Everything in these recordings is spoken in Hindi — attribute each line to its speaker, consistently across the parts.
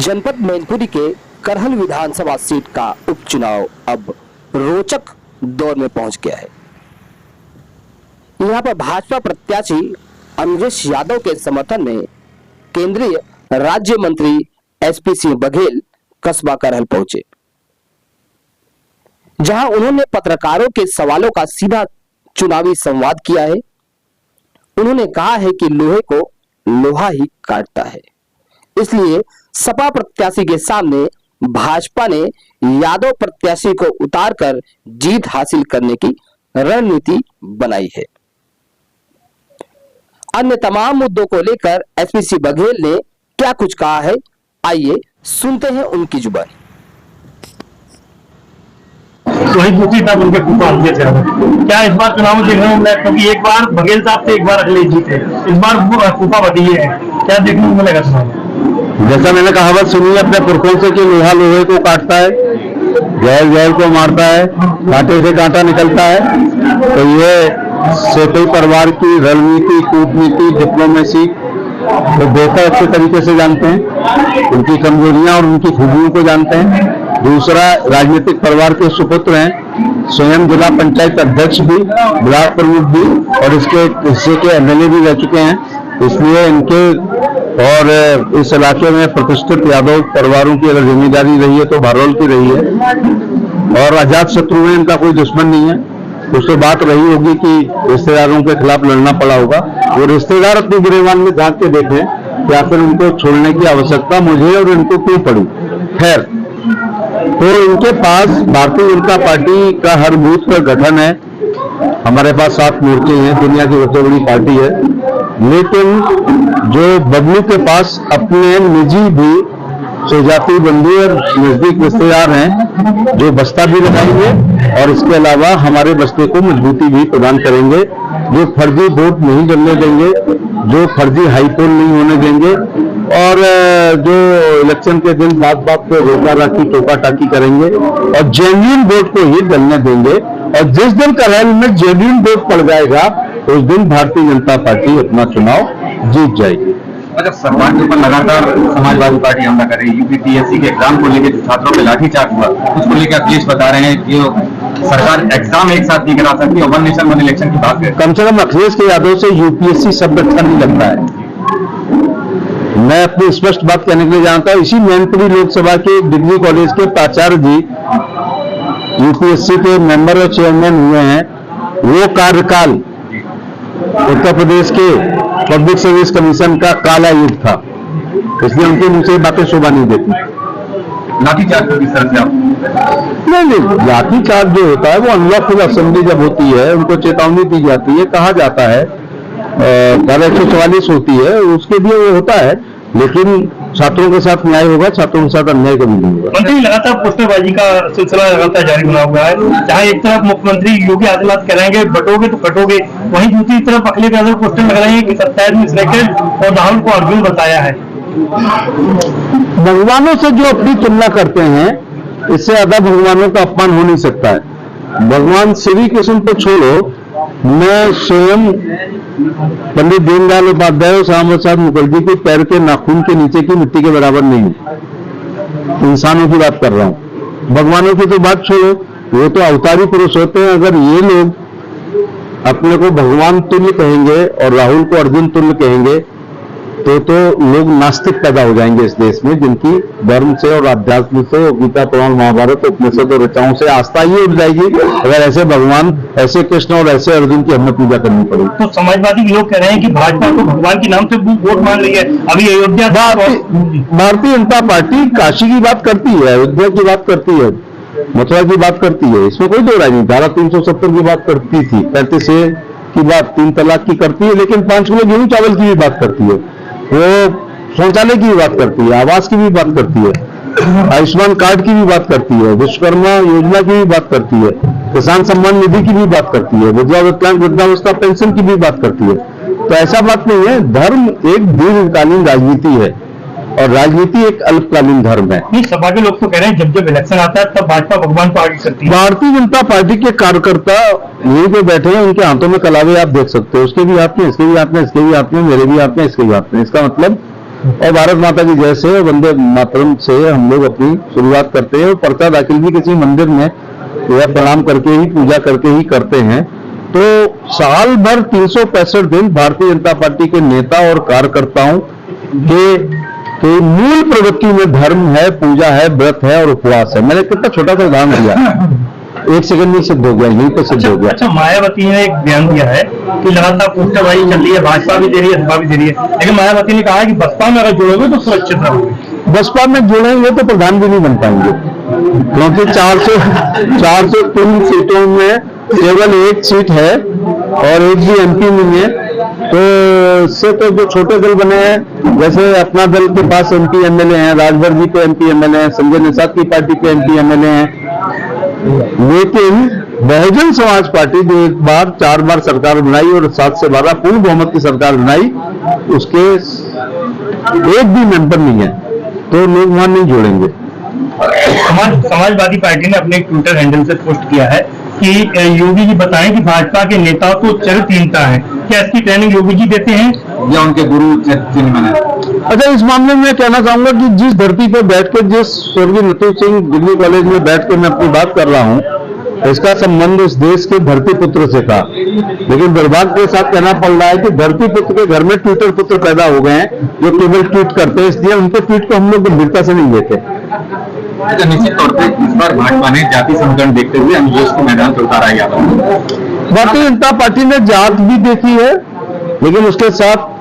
Speaker 1: जनपद मैनपुरी के करहल विधानसभा सीट का उपचुनाव अब रोचक दौर में पहुंच गया है। यहां पर भाजपा प्रत्याशी अमरेश यादव के समर्थन में केंद्रीय राज्य मंत्री एसपी सिंह बघेल कस्बा करहल पहुंचे, जहां उन्होंने पत्रकारों के सवालों का सीधा चुनावी संवाद किया है। उन्होंने कहा है कि लोहे को लोहा ही काटता है, इसलिए सपा प्रत्याशी के सामने भाजपा ने यादव प्रत्याशी को उतारकर जीत हासिल करने की रणनीति बनाई है। अन्य तमाम मुद्दों को लेकर एसपी सिंह बघेल ने क्या कुछ कहा है, आइए सुनते हैं उनकी जुबानी।
Speaker 2: वही दूसरी तरफ उनके कुपाल थे। क्या इस बार चुनाव में देखने को मिला, क्योंकि एक बार बघेल साहब से एक बार अखिलेश जीते, इस बार कुपा बदली है, क्या देखने को मिलेगा चुनाव?
Speaker 3: जैसा मैंने कहावत सुनी अपने पुरखों से कि लोहा लोहे को काटता है, गैर गैर को मारता है, कांटे से कांटा निकलता है। तो ये सेठई परिवार की रणनीति, कूटनीति, डिप्लोमेसी तो बेहतर अच्छे तरीके से जानते हैं, उनकी कमजोरियां और उनकी खूबियों को जानते हैं। दूसरा, राजनीतिक परिवार के सुपुत्र हैं, स्वयं जिला पंचायत अध्यक्ष भी, ब्लॉक प्रमुख भी और इसके हिस्से के एमएलए भी रह चुके हैं। इसलिए इनके और इस इलाके में प्रतिष्ठित यादव परिवारों की अगर जिम्मेदारी रही है तो भरौल की रही है, और अजात शत्रु में इनका कोई दुश्मन नहीं है। उससे बात रही होगी कि रिश्तेदारों के खिलाफ लड़ना पड़ा होगा। वो रिश्तेदार अपनी गिरेबान में झांक के देखें कि आखिर उनको छोड़ने की आवश्यकता मुझे और इनको क्यों पड़ी। खैर, तो इनके पास भारतीय जनता पार्टी का हर बूथ का गठन है। हमारे पास 7 मोर्चे हैं, दुनिया की सबसे बड़ी पार्टी है। लेकिन जो बबलू के पास अपने निजी भी स्वजाति बंधु और नजदीक रिश्तेदार हैं, जो बस्ता भी लगाएंगे और इसके अलावा हमारे बस्ते को मजबूती भी प्रदान करेंगे, जो फर्जी वोट नहीं जमने देंगे, जो फर्जी हाईपोल नहीं होने देंगे, और जो इलेक्शन के दिन बात बात पे रोका राखी टोका टाकी करेंगे और जेन्युइन वोट को ही डलने देंगे। और जिस दिन करहल में जेन्युइन वोट पड़ जाएगा उस दिन भारतीय जनता पार्टी अपना चुनाव जीत जाएगी।
Speaker 4: अच्छा, सरकार के ऊपर लगातार समाजवादी पार्टी हमला कर रही है। यूपीपीएससी के एग्जाम को लेकर छात्रों पे लाठीचार्ज हुआ, उसको लेकर अखिलेश बता रहे हैं कि सरकार एग्जाम एक साथ नहीं करा सकती और वन नेशन वन इलेक्शन की बात है।
Speaker 3: कम से कम अखिलेश के यादव से यूपीएससी शब्द अच्छा नहीं लगता है। मैं अपनी स्पष्ट बात कहने के लिए जानता हूं, इसी मैनपुरी लोकसभा के डिग्री कॉलेज के प्राचार्य जी यूपीएससी के मेंबर और चेयरमैन हुए हैं। वो कार्यकाल उत्तर प्रदेश के पब्लिक सर्विस कमीशन का काला युग था, इसलिए उनके मुंह से बातें शोभा नहीं देती।
Speaker 4: लाठीचार्ज को किस तरह से आप?
Speaker 3: नहीं, लाठीचार्ज जो होता है वो अनलॉफुल असेंबली जब होती है, उनको चेतावनी दी जाती है, कहा जाता है, धारा 144 होती है, उसके लिए वो होता है। लेकिन छात्रों के साथ न्याय होगा, छात्रों के साथ अन्याय कभी नहीं होगा।
Speaker 2: मंत्री लगातार पोस्टरबाजी का सिलसिला लगातार जारी बना हुआ है। जहाँ एक तरफ मुख्यमंत्री योगी आदित्यनाथ कह रहे हैं बटोगे तो कटोगे, वहीं दूसरी तरफ अखिलेश यादव पोस्टर लग रहे हैं कि 27 में सिलेक्टेड और राहुल को अर्जुन बताया है।
Speaker 3: भगवानों से जो अपनी तुलना करते हैं, इससे ज्यादा भगवानों का अपमान हो नहीं सकता है। भगवान श्री कृष्ण को छोड़ो, मैं स्वयं पंडित दीनदयाल उपाध्याय और श्यामा प्रसाद मुखर्जी के पैर के नाखून के नीचे की मिट्टी के बराबर नहीं हूं। इंसानों की बात कर रहा हूं, भगवानों की तो बात छोड़ो, वो तो अवतारी पुरुष होते हैं। अगर ये लोग अपने को भगवान तुल्य कहेंगे और राहुल को अर्जुन तुल्य कहेंगे तो लोग नास्तिक पैदा हो जाएंगे इस देश में, जिनकी धर्म से और अध्यात्म से और गीता पुराण महाभारत उपनिषद और ऋचाओं से आस्था ही उठ जाएगी अगर ऐसे भगवान, ऐसे कृष्ण और ऐसे अर्जुन की हमें पूजा करनी पड़ेगी।
Speaker 2: तो समाजवादी लोग कह रहे हैं कि भाजपा तो भगवान के नाम से वोट मांग रही है। अभी अयोध्या
Speaker 3: भारतीय जनता पार्टी काशी की बात करती है, अयोध्या की बात करती है, मथुरा की बात करती है, इसमें कोई दो राय नहीं। धारा 370 की बात करती थी, 35A की बात, 3 तलाक की करती है, लेकिन 5 किलो गेहूं चावल की भी बात करती है, वो शौचालय की भी बात करती है, आवास की भी बात करती है, आयुष्मान कार्ड की भी बात करती है, विश्वकर्मा योजना की भी बात करती है, किसान सम्मान निधि की भी बात करती है, विधवा विकलांग वृद्धावस्था पेंशन की भी बात करती है। तो ऐसा बात नहीं है, धर्म एक दीर्घकालीन राजनीति है और राजनीति एक अल्पकालीन धर्म है।
Speaker 2: नहीं, सभा के लोग तो कह रहे हैं जब इलेक्शन आता है तब भाजपा भगवान को आगे करती है।
Speaker 3: भारतीय जनता पार्टी के कार्यकर्ता यहीं पे बैठे हैं, उनके हाथों में कलावे आप देख सकते हो, उसके भी हाथ में, इसके भी हाथ में, इसके भी हाथ में, मेरे भी हाथ में, इसके भी हाथ में। इसका मतलब और भारत माता की जय से, वंदे मातरम से हम लोग अपनी शुरुआत करते हैं। और पर्चा दाखिल भी किसी मंदिर में या प्रणाम करके ही, पूजा करके ही करते हैं। तो साल भर 365 दिन भारतीय जनता पार्टी के नेता और कार्यकर्ताओं के मूल प्रवृत्ति में धर्म है, पूजा है, व्रत है और उपवास है। मैंने कितना छोटा सा उदाहरण दिया, 1 सेकंड में सिद्ध हो गया, यहीं पे सिद्ध हो गया।
Speaker 2: अच्छा, मायावती ने एक बयान दिया है कि लगातार पोस्टरबाजी चल रही है, भाजपा भी दे रही है, सपा भी दे रही है, लेकिन मायावती ने कहा है कि बसपा में अगर जुड़ोगे तो सुरक्षित रहोगे।
Speaker 3: बसपा में जुड़ेंगे तो प्रधान भी नहीं बन पाएंगे, क्योंकि 403 सीटों में केवल 1 सीट है और एक भी एमपी नहीं है। तो इससे तो जो छोटे दल बने हैं, जैसे अपना दल के पास एमपी एमएलए हैं, राजभर जी के एमपी एमएलए हैं, संजय निषाद की पार्टी के एमपी एमएलए हैं, लेकिन बहुजन समाज पार्टी जो 4 बार सरकार बनाई और 7 से 12 पूर्ण बहुमत की सरकार बनाई, उसके एक भी मेंबर नहीं है, तो लोग वहां नहीं जोड़ेंगे।
Speaker 2: समाजवादी पार्टी ने अपने ट्विटर हैंडल से पोस्ट किया है कि योगी जी बताएं कि भाजपा के नेताओं को चरित्रहीनता है, क्या इसकी ट्रेनिंग योगी जी देते हैं
Speaker 4: या उनके गुरु चिन्ह में?
Speaker 3: अच्छा, इस मामले में कहना चाहूंगा कि जिस धरती पर बैठ के, जिस स्वर्गीय नथु सिंह डिग्री कॉलेज में बैठ के मैं अपनी बात कर रहा हूँ, इसका संबंध उस देश के धरती पुत्र से था। लेकिन दुर्भाग्य के साथ कहना पड़ रहा है कि धरती पुत्र के घर में ट्विटर पुत्र पैदा हो गए हैं जो केवल ट्वीट करते हैं, इसलिए उनके ट्वीट को हम लोग गंभीरता से नहीं लेते।
Speaker 4: तो निश्चित तौर पर इस बार भाजपा ने जाति समीकरण देखते हुए अनुदेश को मैदान पर उतारा गया था।
Speaker 3: भारतीय जनता पार्टी ने जात भी देखी है, लेकिन उसके साथ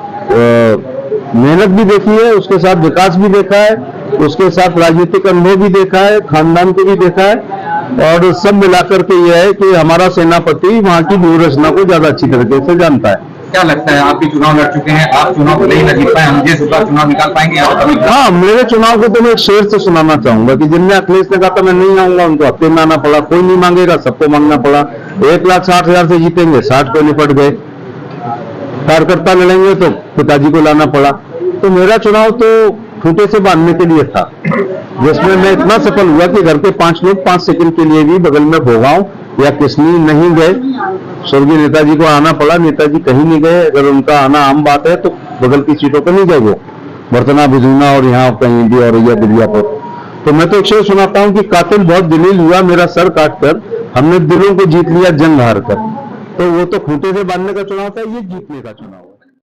Speaker 3: मेहनत भी देखी है, उसके साथ विकास भी देखा है, उसके साथ राजनीतिक अनुभव भी देखा है, खानदान को भी देखा है, और सब मिलाकर के यह है कि हमारा सेनापति वहां की व्यूह रचना को ज्यादा अच्छी तरीके से जानता है।
Speaker 4: क्या लगता है, आप भी चुनाव लड़ चुके हैं, आप चुनाव को नहीं जीत पाए, हम जिस बार चुनाव निकाल पाएंगे?
Speaker 3: हाँ, मेरे चुनाव को तो मैं एक शेर से सुनाना चाहूंगा कि जिनने अखिलेश ने कहा था मैं नहीं आऊंगा, उनको हफ्ते में आना पड़ा। कोई नहीं मांगेगा, सबको मांगना पड़ा। 1,60,000 से जीतेंगे, 60 पे निपट गए। कार्यकर्ता लड़ेंगे तो पिताजी को लाना पड़ा। तो मेरा चुनाव तो खूंटे से बांधने के लिए था, जिसमें मैं इतना सफल हुआ कि घर के 5 लोग 5 सेकंड के लिए भी बगल में भोगांव या किसनी नहीं गए। स्वर्गीय नेताजी को आना पड़ा, नेताजी कहीं नहीं गए। अगर उनका आना आम बात है तो बगल की सीटों पर नहीं गए वो, बर्तना बिजूना और यहाँ कहीं भी और बिलिया पर। तो मैं तो एक शेर सुनाता हूँ कि कातिल बहुत दलील हुआ मेरा सर काटकर, हमने दिलों को जीत लिया जंग हार कर। तो वो तो खूंटे से बांधने का चुनाव था, ये जीतने का चुनाव।